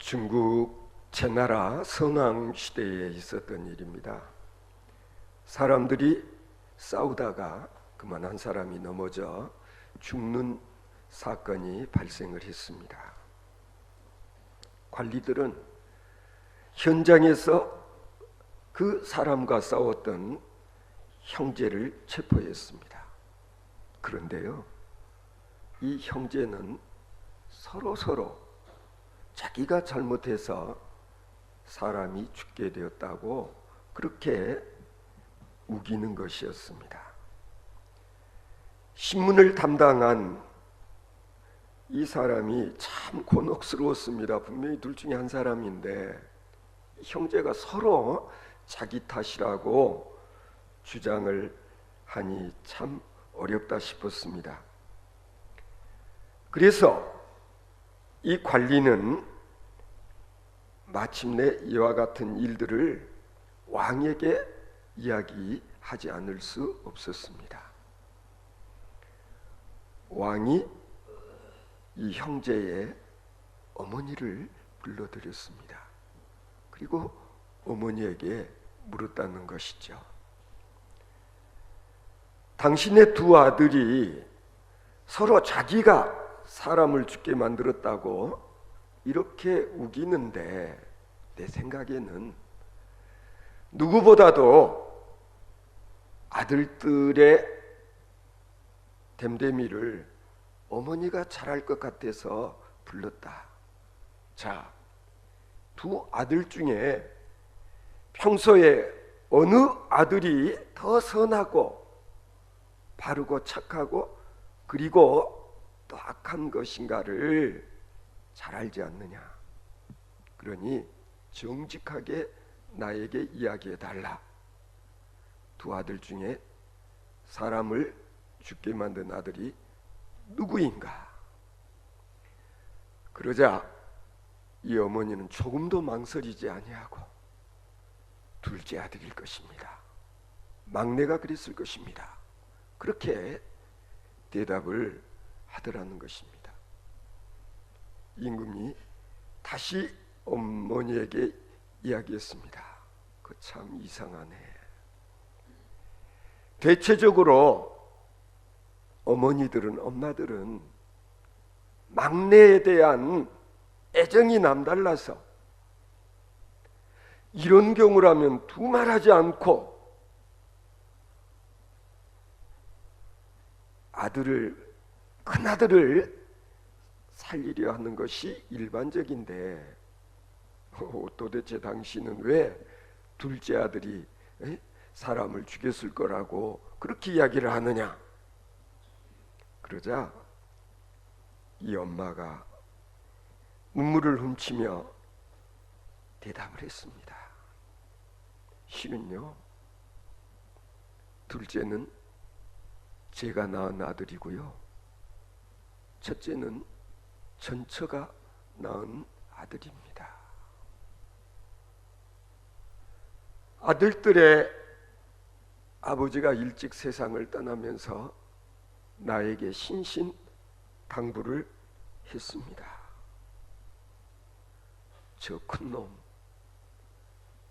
중국 제나라 선왕 시대에 있었던 일입니다. 사람들이 싸우다가 그만 한 사람이 넘어져 죽는 사건이 발생을 했습니다. 관리들은 현장에서 그 사람과 싸웠던 형제를 체포했습니다. 그런데요, 이 형제는 서로 자기가 잘못해서 사람이 죽게 되었다고 그렇게 우기는 것이었습니다. 신문을 담당한 이 사람이 참 곤혹스러웠습니다. 분명히 둘 중에 한 사람인데 형제가 서로 자기 탓이라고 주장을 하니 참 어렵다 싶었습니다. 그래서 이 관리는 마침내 이와 같은 일들을 왕에게 이야기하지 않을 수 없었습니다. 왕이 이 형제의 어머니를 불러들였습니다. 그리고 어머니에게 물었다는 것이죠. 당신의 두 아들이 서로 자기가 사람을 죽게 만들었다고 이렇게 우기는데 내 생각에는 누구보다도 아들들의 됨됨이를 어머니가 잘할 것 같아서 불렀다. 자, 두 아들 중에 평소에 어느 아들이 더 선하고 바르고 착하고 그리고 또 악한 것인가를 잘 알지 않느냐. 그러니 정직하게 나에게 이야기해 달라. 두 아들 중에 사람을 죽게 만든 아들이 누구인가? 그러자 이 어머니는 조금도 망설이지 아니하고 둘째 아들일 것입니다. 막내가 그랬을 것입니다. 그렇게 대답을 하더라는 것입니다. 임금이 다시 어머니에게 이야기했습니다. 그 참 이상하네. 대체적으로 어머니들은, 엄마들은 막내에 대한 애정이 남달라서 이런 경우라면 두말하지 않고 큰아들을 살리려 하는 것이 일반적인데 도대체 당신은 왜 둘째 아들이 사람을 죽였을 거라고 그렇게 이야기를 하느냐? 그러자 이 엄마가 눈물을 훔치며 대답을 했습니다. 실은요, 둘째는 제가 낳은 아들이고요, 첫째는 전처가 낳은 아들입니다. 아들들의 아버지가 일찍 세상을 떠나면서 나에게 신신당부를 했습니다. 저 큰 놈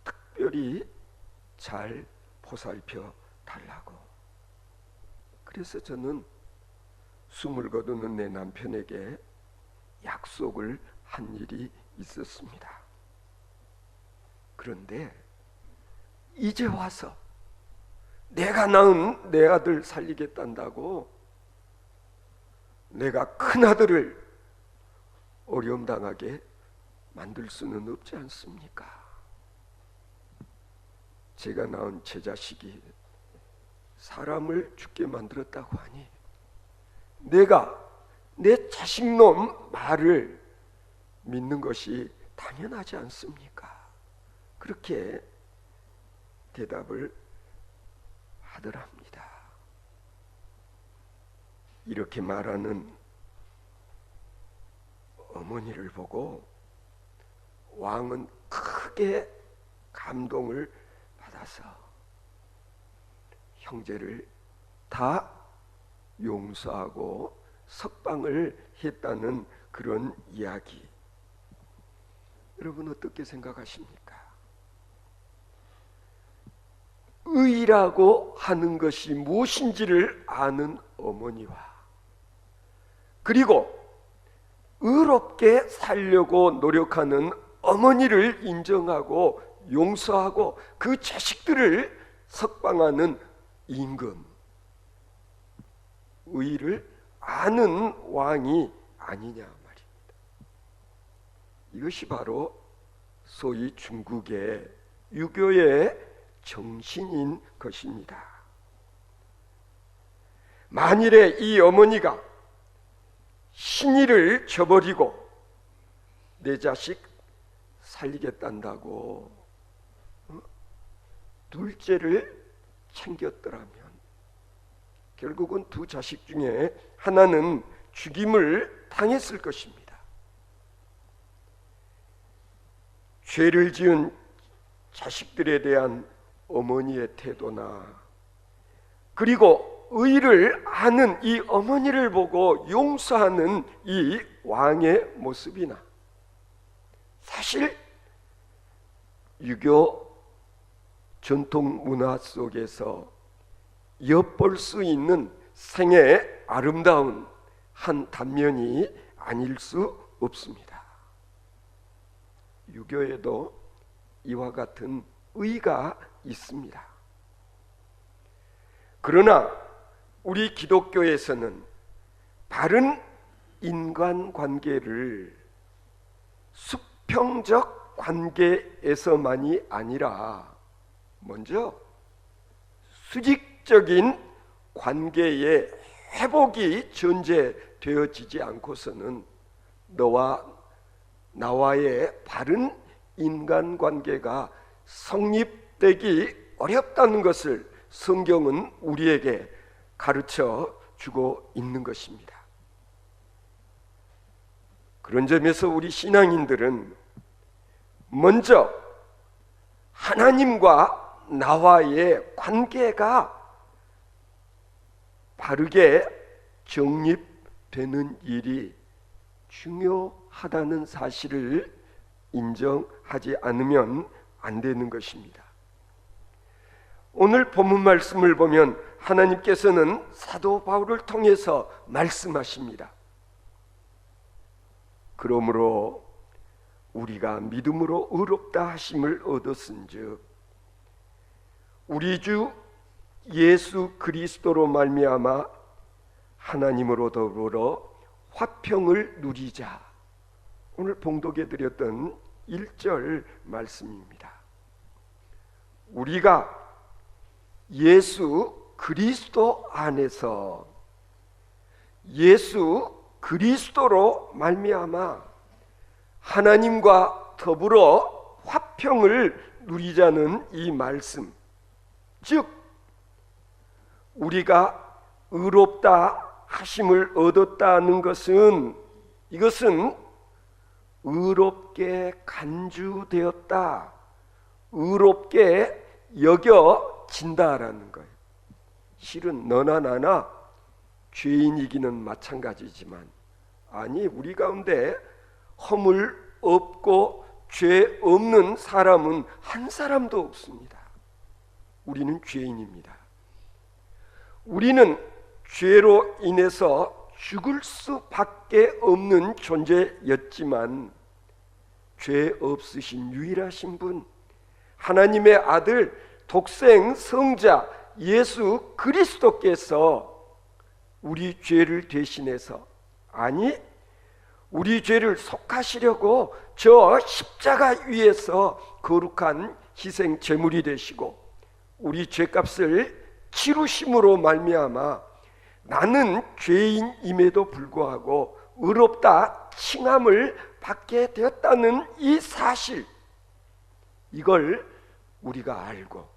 특별히 잘 보살펴 달라고. 그래서 저는 숨을 거두는 내 남편에게 약속을 한 일이 있었습니다. 그런데 이제 와서 내가 낳은 내 아들 살리겠단다고 내가 큰 아들을 어려움 당하게 만들 수는 없지 않습니까? 제가 낳은 제 자식이 사람을 죽게 만들었다고 하니 내가 내 자식놈 말을 믿는 것이 당연하지 않습니까? 그렇게 대답을 하더랍니다. 이렇게 말하는 어머니를 보고 왕은 크게 감동을 받아서 형제를 다 용서하고 석방을 했다는 그런 이야기. 여러분 어떻게 생각하십니까? 의라고 하는 것이 무엇인지를 아는 어머니와, 그리고 의롭게 살려고 노력하는 어머니를 인정하고 용서하고 그 자식들을 석방하는 임금, 의를 아는 왕이 아니냐 말입니다. 이것이 바로 소위 중국의 유교의 정신인 것입니다. 만일에 이 어머니가 신의를 저버리고 내 자식 살리겠단다고 둘째를 챙겼더라면 결국은 두 자식 중에 하나는 죽임을 당했을 것입니다. 죄를 지은 자식들에 대한 어머니의 태도나, 그리고 의를 아는 이 어머니를 보고 용서하는 이 왕의 모습이나, 사실 유교 전통 문화 속에서 엿볼 수 있는 생애의 아름다운 한 단면이 아닐 수 없습니다. 유교에도 이와 같은 의가 있습니다. 그러나 우리 기독교에서는 바른 인간관계를 수평적 관계에서만이 아니라 먼저 수직적인 관계의 회복이 전제되어지지 않고서는 너와 나와의 바른 인간관계가 성립되기 어렵다는 것을 성경은 우리에게 가르쳐 주고 있는 것입니다. 그런 점에서 우리 신앙인들은 먼저 하나님과 나와의 관계가 바르게 정립되는 일이 중요하다는 사실을 인정하지 않으면 안 되는 것입니다. 오늘 본문 말씀을 보면 하나님께서는 사도 바울을 통해서 말씀하십니다. 그러므로 우리가 믿음으로 의롭다 하심을 얻었은즉 우리 주 예수 그리스도로 말미암아 하나님으로 더불어 화평을 누리자. 오늘 봉독해 드렸던 1절 말씀입니다. 우리가 예수 그리스도 안에서 예수 그리스도로 말미암아 하나님과 더불어 화평을 누리자는 이 말씀, 즉 우리가 의롭다 하심을 얻었다는 것은, 이것은 의롭게 간주되었다, 의롭게 여겨진다라는 거예요. 실은 너나 나나 죄인이기는 마찬가지지만, 아니 우리 가운데 허물 없고 죄 없는 사람은 한 사람도 없습니다. 우리는 죄인입니다. 우리는 죄로 인해서 죽을 수밖에 없는 존재였지만 죄 없으신 유일하신 분, 하나님의 아들 독생 성자 예수 그리스도께서 우리 죄를 대신해서, 아니 우리 죄를 속하시려고 저 십자가 위에서 거룩한 희생 제물이 되시고 우리 죄값을 치루심으로 말미암아 나는 죄인임에도 불구하고 의롭다 칭함을 받게 되었다는 이 사실, 이걸 우리가 알고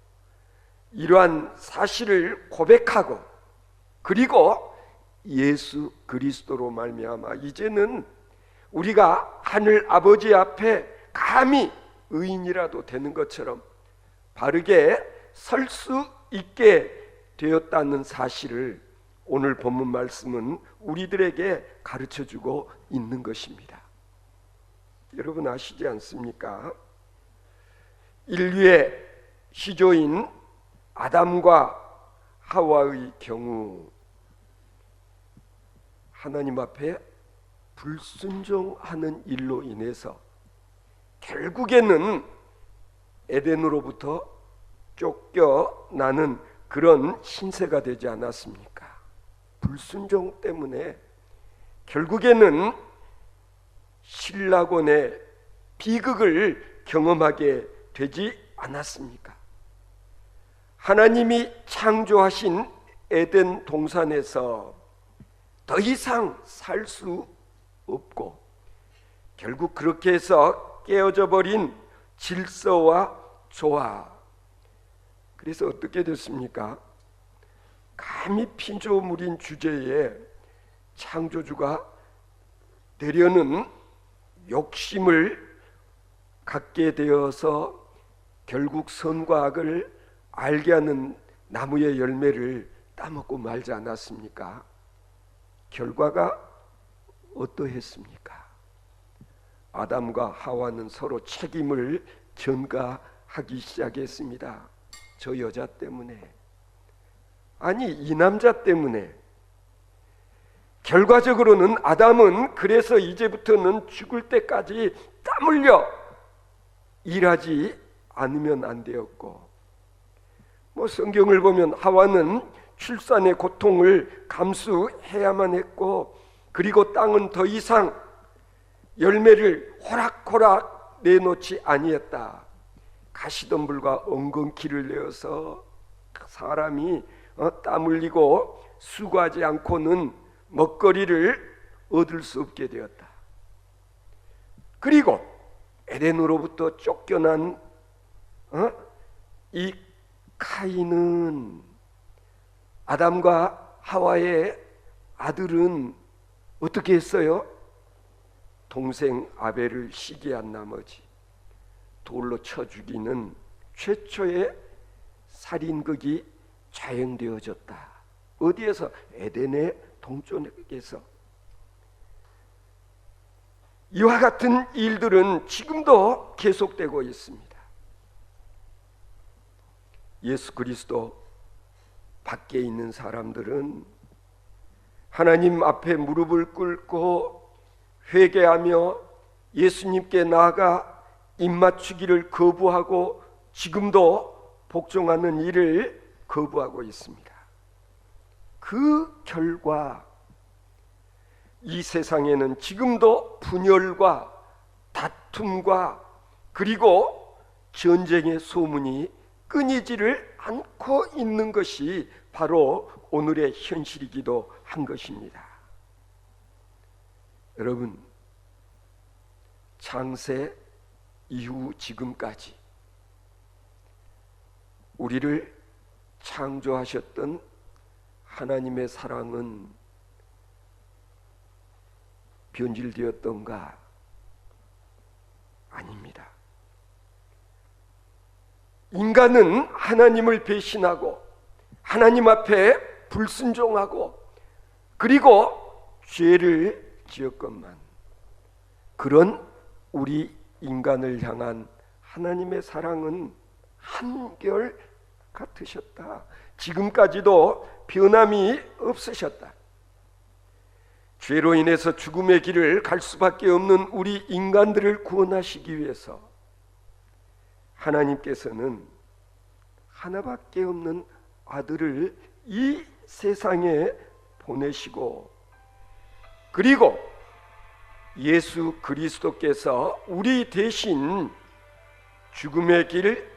이러한 사실을 고백하고, 그리고 예수 그리스도로 말미암아 이제는 우리가 하늘 아버지 앞에 감히 의인이라도 되는 것처럼 바르게 설 수 있게 되었다는 사실을 오늘 본문 말씀은 우리들에게 가르쳐주고 있는 것입니다. 여러분 아시지 않습니까? 인류의 시조인 아담과 하와의 경우 하나님 앞에 불순종하는 일로 인해서 결국에는 에덴으로부터 쫓겨나는 그런 신세가 되지 않았습니까? 불순종 때문에 결국에는 신라곤의 비극을 경험하게 되지 않았습니까? 하나님이 창조하신 에덴 동산에서 더 이상 살 수 없고 결국 그렇게 해서 깨어져 버린 질서와 조화, 그래서 어떻게 됐습니까? 감히 피조물인 주제에 창조주가 되려는 욕심을 갖게 되어서 결국 선과 악을 알게 하는 나무의 열매를 따먹고 말지 않았습니까? 결과가 어떠했습니까? 아담과 하와는 서로 책임을 전가하기 시작했습니다. 저 여자 때문에, 아니 이 남자 때문에. 결과적으로는 아담은 그래서 이제부터는 죽을 때까지 땀 흘려 일하지 않으면 안 되었고, 성경을 보면 하와는 출산의 고통을 감수해야만 했고, 그리고 땅은 더 이상 열매를 호락호락 내놓지 아니했다. 가시덤불과 엉겅퀴를 내어서 사람이 땀 흘리고 수고하지 않고는 먹거리를 얻을 수 없게 되었다. 그리고 에덴으로부터 쫓겨난 이 카인은, 아담과 하와의 아들은 어떻게 했어요? 동생 아벨을 시기한 나머지 돌로 쳐 죽이는 최초의 살인극이 자행되어졌다. 어디에서? 에덴의 동쪽에서. 이와 같은 일들은 지금도 계속되고 있습니다. 예수 그리스도 밖에 있는 사람들은 하나님 앞에 무릎을 꿇고 회개하며 예수님께 나아가 입맞추기를 거부하고 지금도 복종하는 일을 거부하고 있습니다. 그 결과 이 세상에는 지금도 분열과 다툼과 그리고 전쟁의 소문이 끊이지를 않고 있는 것이 바로 오늘의 현실이기도 한 것입니다. 여러분, 창세 이후 지금까지 우리를 창조하셨던 하나님의 사랑은 변질되었던가? 아닙니다. 인간은 하나님을 배신하고 하나님 앞에 불순종하고 그리고 죄를 지었건만, 그런 우리 인간을 향한 하나님의 사랑은 한결 같으셨다. 지금까지도 변함이 없으셨다. 죄로 인해서 죽음의 길을 갈 수밖에 없는 우리 인간들을 구원하시기 위해서 하나님께서는 하나밖에 없는 아들을 이 세상에 보내시고, 그리고 예수 그리스도께서 우리 대신 죽음의 길,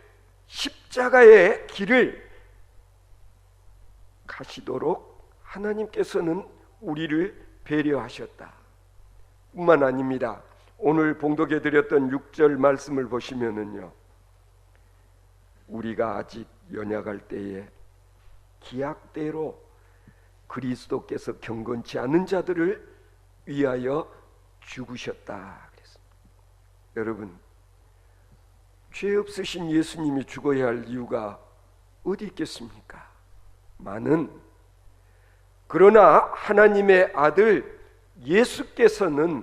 십자가의 길을 가시도록 하나님께서는 우리를 배려하셨다. 뿐만 아닙니다. 오늘 봉독해 드렸던 6절 말씀을 보시면은요, 우리가 아직 연약할 때에 기약대로 그리스도께서 경건치 않은 자들을 위하여 죽으셨다 그랬습니다. 여러분, 죄 없으신 예수님이 죽어야 할 이유가 어디 있겠습니까? 많은, 그러나 하나님의 아들 예수께서는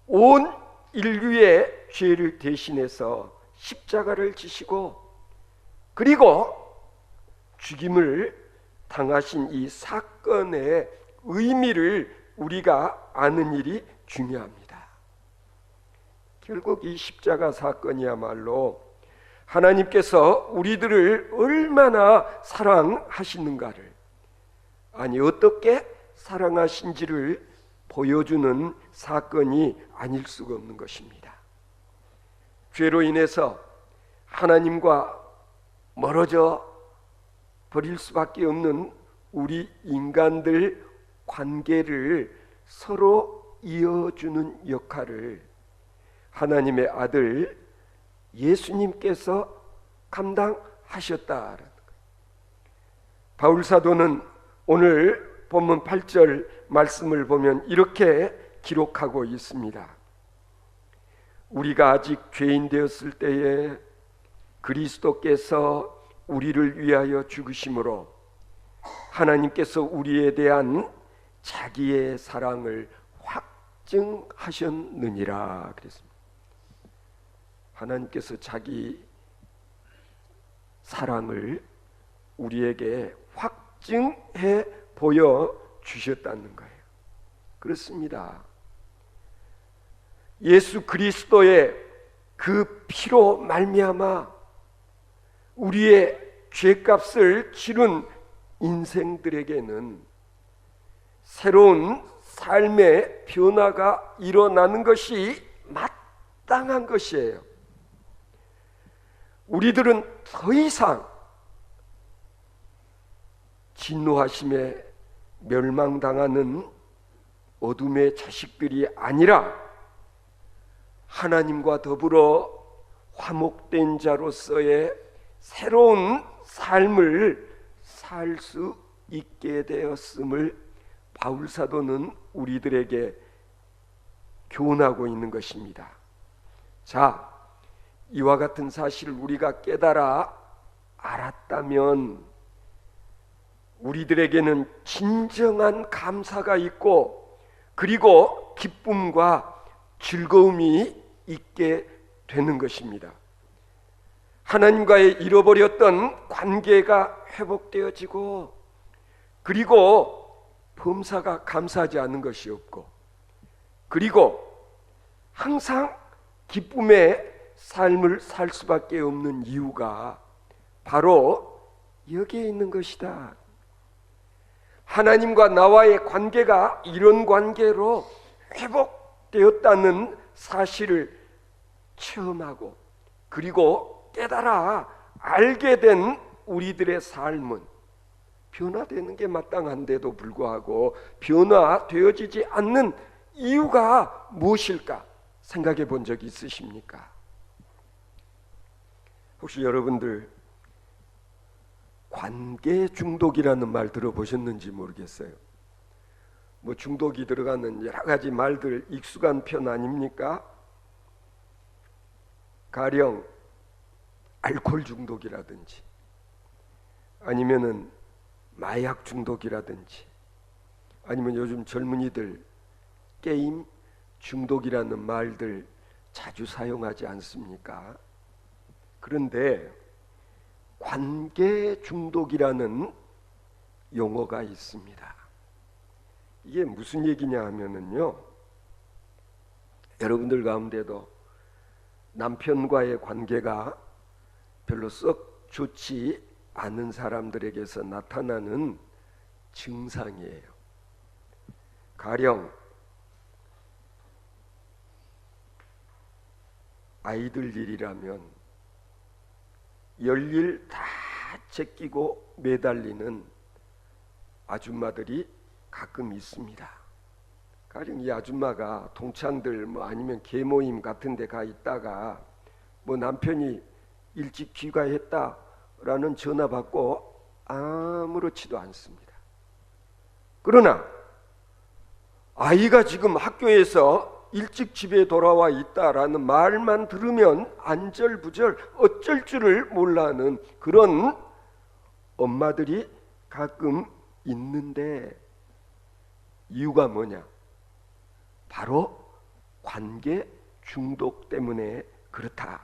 온 인류의 죄를 대신해서 십자가를 지시고 그리고 죽임을 당하신 이 사건의 의미를 우리가 아는 일이 중요합니다. 결국 이 십자가 사건이야말로 하나님께서 우리들을 얼마나 사랑하시는가를, 아니 어떻게 사랑하신지를 보여주는 사건이 아닐 수가 없는 것입니다. 죄로 인해서 하나님과 멀어져 버릴 수밖에 없는 우리 인간들 관계를 서로 이어주는 역할을 하나님의 아들 예수님께서 감당하셨다라는 거예요. 바울 사도는 오늘 본문 8절 말씀을 보면 이렇게 기록하고 있습니다. 우리가 아직 죄인 되었을 때에 그리스도께서 우리를 위하여 죽으심으로 하나님께서 우리에 대한 자기의 사랑을 확증하셨느니라 그랬습니다. 하나님께서 자기 사랑을 우리에게 확증해 보여주셨다는 거예요. 그렇습니다. 예수 그리스도의 그 피로 말미암아 우리의 죄값을 치른 인생들에게는 새로운 삶의 변화가 일어나는 것이 마땅한 것이에요. 우리들은 더 이상 진노하심에 멸망당하는 어둠의 자식들이 아니라 하나님과 더불어 화목된 자로서의 새로운 삶을 살 수 있게 되었음을 바울 사도는 우리들에게 교훈하고 있는 것입니다. 자, 이와 같은 사실을 우리가 깨달아 알았다면 우리들에게는 진정한 감사가 있고 그리고 기쁨과 즐거움이 있게 되는 것입니다. 하나님과의 잃어버렸던 관계가 회복되어지고 그리고 범사가 감사하지 않는 것이 없고 그리고 항상 기쁨의 삶을 살 수밖에 없는 이유가 바로 여기에 있는 것이다. 하나님과 나와의 관계가 이런 관계로 회복되었다는 사실을 체험하고 그리고 깨달아 알게 된 우리들의 삶은 변화되는 게 마땅한데도 불구하고 변화되어지지 않는 이유가 무엇일까 생각해 본 적이 있으십니까? 혹시 여러분들 관계 중독이라는 말 들어보셨는지 모르겠어요. 뭐 중독이 들어가는 여러 가지 말들 익숙한 편 아닙니까? 가령 알코올 중독이라든지 아니면은 마약 중독이라든지 아니면 요즘 젊은이들 게임 중독이라는 말들 자주 사용하지 않습니까? 그런데 관계 중독이라는 용어가 있습니다. 이게 무슨 얘기냐 하면은요, 여러분들 가운데도 남편과의 관계가 별로 썩 좋지 않은 사람들에게서 나타나는 증상이에요. 가령 아이들 일이라면 열일 다 제끼고 매달리는 아줌마들이 가끔 있습니다. 가령 이 아줌마가 동창들 뭐 아니면 계모임 같은 데 가 있다가 뭐 남편이 일찍 귀가했다라는 전화 받고 아무렇지도 않습니다. 그러나 아이가 지금 학교에서 일찍 집에 돌아와 있다라는 말만 들으면 안절부절 어쩔 줄을 몰라하는 그런 엄마들이 가끔 있는데 이유가 뭐냐? 바로 관계 중독 때문에 그렇다,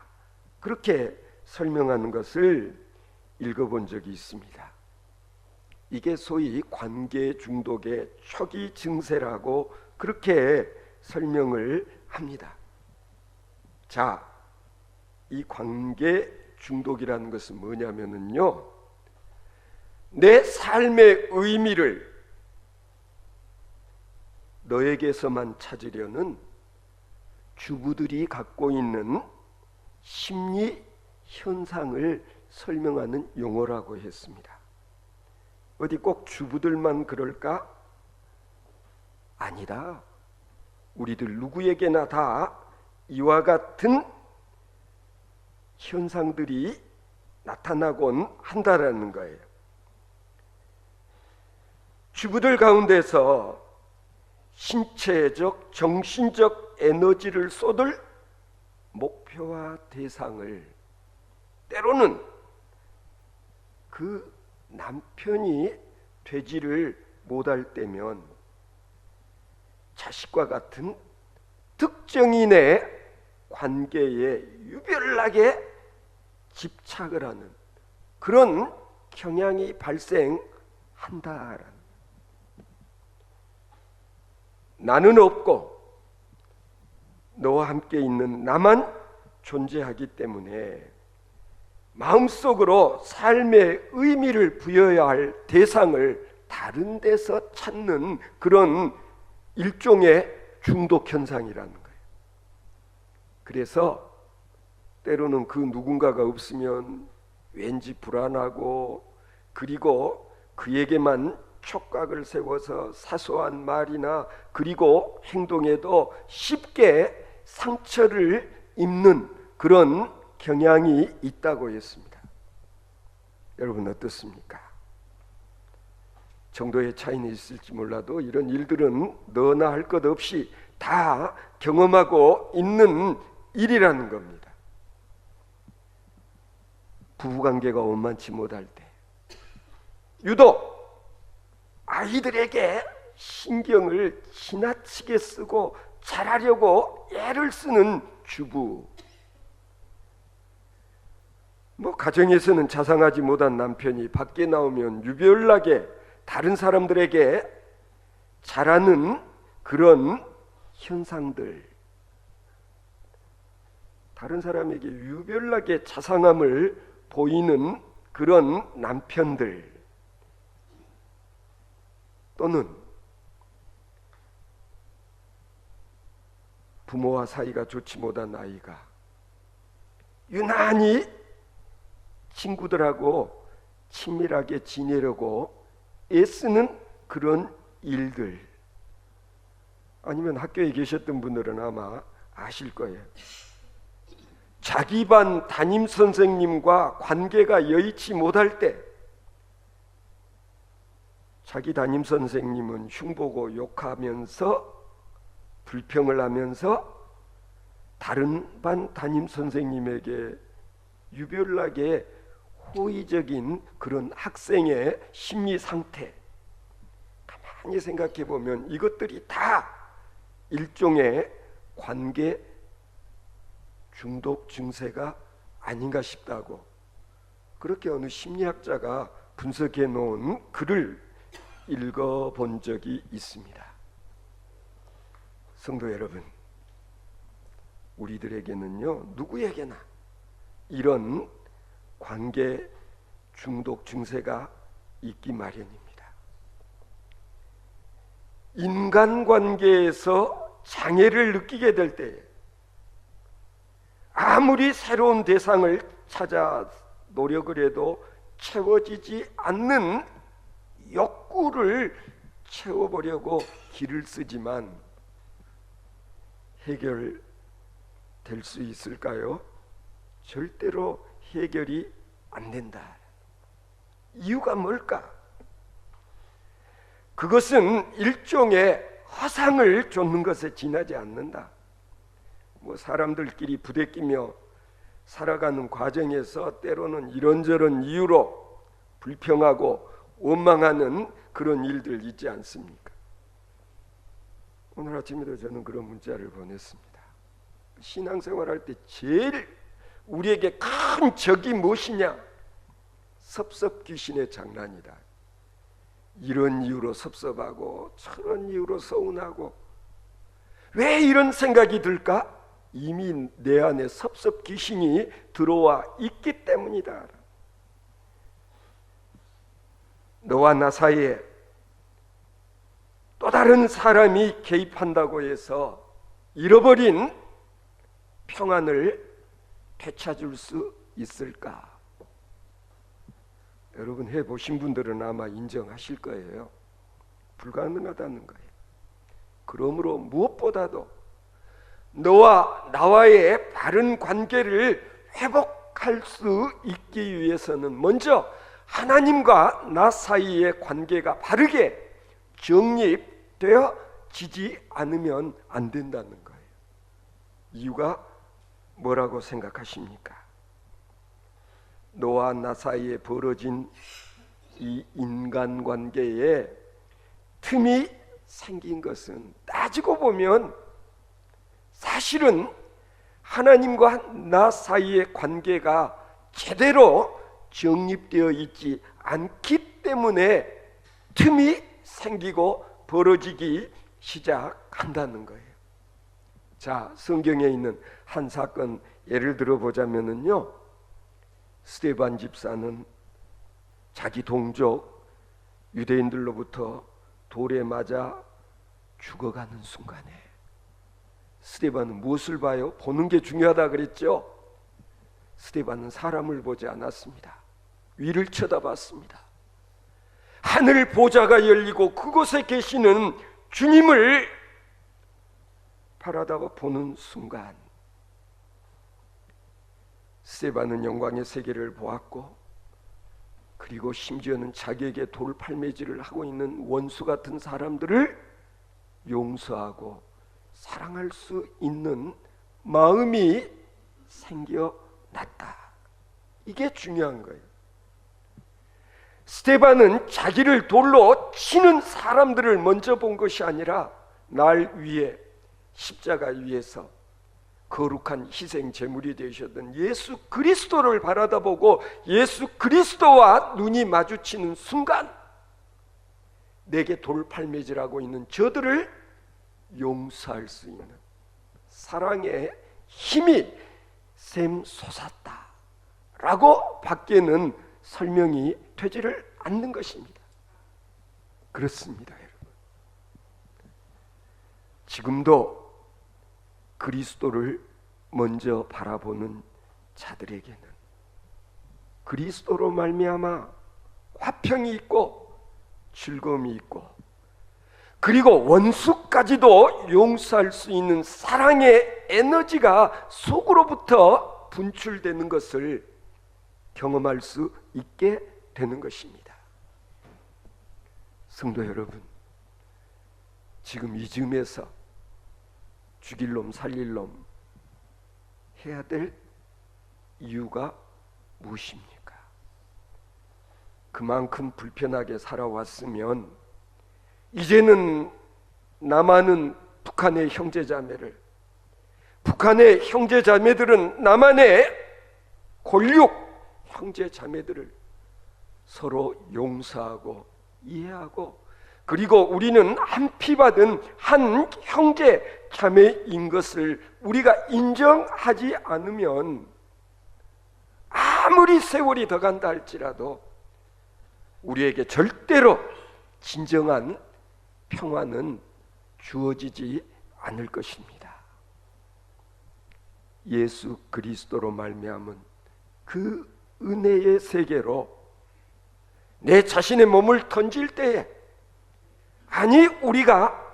그렇게 설명하는 것을 읽어본 적이 있습니다. 이게 소위 관계 중독의 초기 증세라고 그렇게 설명을 합니다. 자, 이 관계 중독이라는 것은 뭐냐면요, 내 삶의 의미를 너에게서만 찾으려는 주부들이 갖고 있는 심리 현상을 설명하는 용어라고 했습니다. 어디 꼭 주부들만 그럴까? 아니다. 우리들 누구에게나 다 이와 같은 현상들이 나타나곤 한다라는 거예요. 주부들 가운데서 신체적, 정신적 에너지를 쏟을 목표와 대상을 때로는 그 남편이 되지를 못할 때면 자식과 같은 특정인의 관계에 유별나게 집착을 하는 그런 경향이 발생한다라는, 나는 없고 너와 함께 있는 나만 존재하기 때문에 마음속으로 삶의 의미를 부여해야 할 대상을 다른 데서 찾는 그런 일종의 중독 현상이라는 거예요. 그래서 때로는 그 누군가가 없으면 왠지 불안하고, 그리고 그에게만 촉각을 세워서 사소한 말이나 그리고 행동에도 쉽게 상처를 입는 그런 경향이 있다고 했습니다. 여러분 어떻습니까? 정도의 차이는 있을지 몰라도 이런 일들은 너나 할 것 없이 다 경험하고 있는 일이라는 겁니다. 부부관계가 원만치 못할 때 유독 아이들에게 신경을 지나치게 쓰고 잘하려고 애를 쓰는 주부, 가정에서는 자상하지 못한 남편이 밖에 나오면 유별나게 다른 사람들에게 잘하는 그런 현상들, 다른 사람에게 유별나게 자상함을 보이는 그런 남편들, 또는 부모와 사이가 좋지 못한 아이가 유난히 친구들하고 친밀하게 지내려고 애쓰는 그런 일들, 아니면 학교에 계셨던 분들은 아마 아실 거예요. 자기 반 담임 선생님과 관계가 여의치 못할 때 자기 담임 선생님은 흉보고 욕하면서 불평을 하면서 다른 반 담임 선생님에게 유별나게 호의적인 그런 학생의 심리 상태, 가만히 생각해 보면 이것들이 다 일종의 관계 중독 증세가 아닌가 싶다고, 그렇게 어느 심리학자가 분석해 놓은 글을 읽어본 적이 있습니다. 성도 여러분, 우리들에게는요, 누구에게나 이런 관계 중독 증세가 있기 마련입니다. 인간관계에서 장애를 느끼게 될 때 아무리 새로운 대상을 찾아 노력을 해도 채워지지 않는 욕구를 채워보려고 길을 쓰지만 해결될 수 있을까요? 절대로 해결이 안 된다. 이유가 뭘까? 그것은 일종의 허상을 좇는 것에 지나지 않는다. 사람들끼리 부대끼며 살아가는 과정에서 때로는 이런저런 이유로 불평하고 원망하는 그런 일들 있지 않습니까? 오늘 아침에도 저는 그런 문자를 보냈습니다. 신앙생활할 때 제일 우리에게 큰 적이 무엇이냐? 섭섭 귀신의 장난이다. 이런 이유로 섭섭하고 저런 이유로 서운하고 왜 이런 생각이 들까? 이미 내 안에 섭섭 귀신이 들어와 있기 때문이다. 너와 나 사이에 또 다른 사람이 개입한다고 해서 잃어버린 평안을 되찾을 수 있을까? 여러분 해보신 분들은 아마 인정하실 거예요. 불가능하다는 거예요. 그러므로 무엇보다도 너와 나와의 바른 관계를 회복할 수 있기 위해서는 먼저 하나님과 나 사이의 관계가 바르게 정립되어지지 않으면 안 된다는 거예요. 이유가 뭐라고 생각하십니까? 너와 나 사이에 벌어진 이 인간관계에 틈이 생긴 것은 따지고 보면 사실은 하나님과 나 사이의 관계가 제대로 정립되어 있지 않기 때문에 틈이 생기고 벌어지기 시작한다는 거예요. 자, 성경에 있는 한 사건 예를 들어 보자면은요, 스데반 집사는 자기 동족 유대인들로부터 돌에 맞아 죽어가는 순간에 스데반은 무엇을 봐요? 보는 게 중요하다 그랬죠? 스데반은 사람을 보지 않았습니다. 위를 쳐다봤습니다. 하늘 보좌가 열리고 그곳에 계시는 주님을 바라다 보는 순간 스데반은 영광의 세계를 보았고, 그리고 심지어는 자기에게 돌팔매질을 하고 있는 원수 같은 사람들을 용서하고 사랑할 수 있는 마음이 생겨났다. 이게 중요한 거예요. 스데반은 자기를 돌로 치는 사람들을 먼저 본 것이 아니라 날 위에 십자가 위에서 거룩한 희생 제물이 되셨던 예수 그리스도를 바라다보고 예수 그리스도와 눈이 마주치는 순간 내게 돌팔매질하고 있는 저들을 용서할 수 있는 사랑의 힘이 샘솟았다 라고 밖에는 설명이 되지를 않는 것입니다. 그렇습니다, 여러분. 지금도 그리스도를 먼저 바라보는 자들에게는 그리스도로 말미암아 화평이 있고 즐거움이 있고, 그리고 원수까지도 용서할 수 있는 사랑의 에너지가 속으로부터 분출되는 것을 경험할 수 있게 되는 것입니다. 성도 여러분, 지금 이 즈음에서 죽일 놈 살릴 놈 해야 될 이유가 무엇입니까? 그만큼 불편하게 살아왔으면 이제는 남한은 북한의 형제자매를, 북한의 형제자매들은 남한의 골육 형제자매들을 서로 용서하고 이해하고, 그리고 우리는 한 피 받은 한 형제 자매인 것을 우리가 인정하지 않으면 아무리 세월이 더 간다 할지라도 우리에게 절대로 진정한 평화는 주어지지 않을 것입니다. 예수 그리스도로 말미암은 그 은혜의 세계로 내 자신의 몸을 던질 때에, 아니 우리가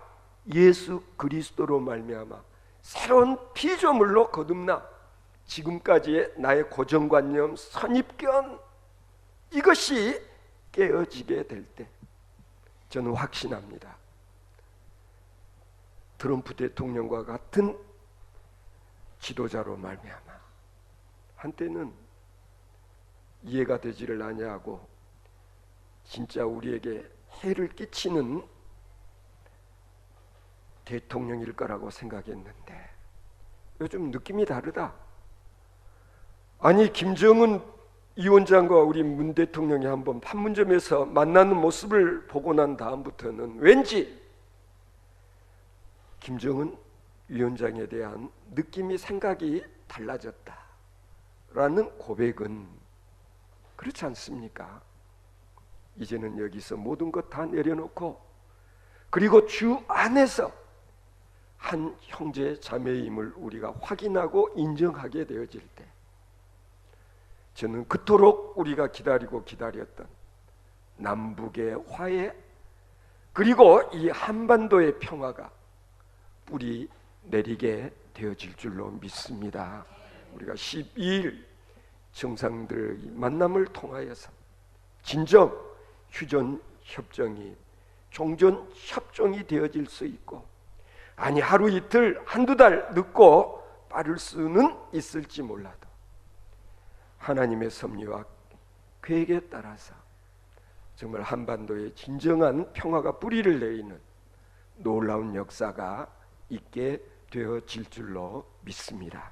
예수 그리스도로 말미암아 새로운 피조물로 거듭나 지금까지의 나의 고정관념, 선입견 이것이 깨어지게 될 때 저는 확신합니다. 트럼프 대통령과 같은 지도자로 말미암아 한때는 이해가 되지를 아니하고 진짜 우리에게 해를 끼치는 대통령일 거라고 생각했는데 요즘 느낌이 다르다. 아니, 김정은 위원장과 우리 문 대통령이 한번 판문점에서 만나는 모습을 보고 난 다음부터는 왠지 김정은 위원장에 대한 느낌이, 생각이 달라졌다라는 고백은 그렇지 않습니까? 이제는 여기서 모든 것 다 내려놓고, 그리고 주 안에서 한 형제 자매임을 우리가 확인하고 인정하게 되어질 때, 저는 그토록 우리가 기다리고 기다렸던 남북의 화해, 그리고 이 한반도의 평화가 뿌리 내리게 되어질 줄로 믿습니다. 우리가 12일 정상들의 만남을 통하여서 진정 휴전 협정이 종전 협정이 되어질 수 있고, 아니 하루 이틀 한두 달 늦고 빠를 수는 있을지 몰라도 하나님의 섭리와 계획에 따라서 정말 한반도에 진정한 평화가 뿌리를 내리는 놀라운 역사가 있게 되어질 줄로 믿습니다.